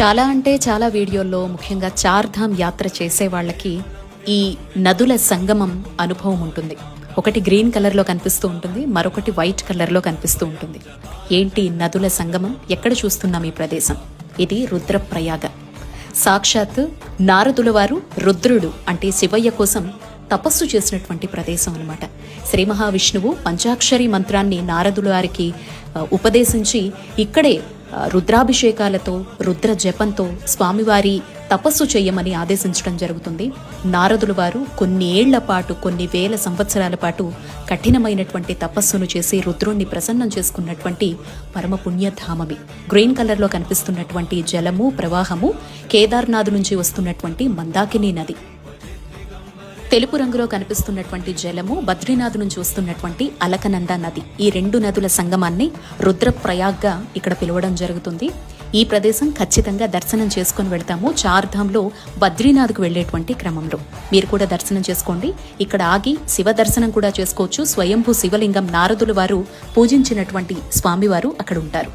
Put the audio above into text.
చాలా అంటే చాలా వీడియోల్లో ముఖ్యంగా చార్ధామ్ యాత్ర చేసే వాళ్ళకి ఈ నదుల సంగమం అనుభవం ఉంటుంది. ఒకటి గ్రీన్ కలర్లో కనిపిస్తూ ఉంటుంది, మరొకటి వైట్ కలర్లో కనిపిస్తూ ఉంటుంది. ఏంటి నదుల సంగమం? ఎక్కడ చూస్తున్నాం ఈ ప్రదేశం? ఇది రుద్రప్రయాగ. సాక్షాత్ నారదుల వారు రుద్రుడు అంటే శివయ్య కోసం తపస్సు చేసినటువంటి ప్రదేశం అన్నమాట. శ్రీ మహావిష్ణువు పంచాక్షరి మంత్రాన్ని నారదుల వారికి ఉపదేశించి ఇక్కడే రుద్రాభిషేకాలతో రుద్ర జపంతో స్వామివారి తపస్సు చెయ్యమని ఆదేశించడం జరుగుతుంది. నారదుల వారు కొన్ని ఏళ్ల పాటు, కొన్ని వేల సంవత్సరాల పాటు కఠినమైనటువంటి తపస్సును చేసి రుద్రుణ్ణి ప్రసన్నం చేసుకున్నటువంటి పరమ పుణ్యధామమి. గ్రీన్ కలర్లో కనిపిస్తున్నటువంటి జలము ప్రవాహము కేదార్నాథ్ నుంచి వస్తున్నటువంటి మందాకిని నది. తెలుపు రంగులో కనిపిస్తున్నటువంటి జలము బద్రీనాథ్ నుంచి వస్తున్నటువంటి అలకనంద నది. ఈ రెండు నదుల సంగమాన్ని రుద్రప్రయాగ్గా ఇక్కడ పిలవడం జరుగుతుంది. ఈ ప్రదేశం ఖచ్చితంగా దర్శనం చేసుకుని వెళ్తాము చార్ధాంలో బద్రీనాథ్కు వెళ్లేటువంటి క్రమంలో. మీరు కూడా దర్శనం చేసుకోండి. ఇక్కడ ఆగి శివ దర్శనం కూడా చేసుకోవచ్చు. స్వయంభూ శివలింగం నారదుల వారు పూజించినటువంటి స్వామివారు అక్కడ ఉంటారు.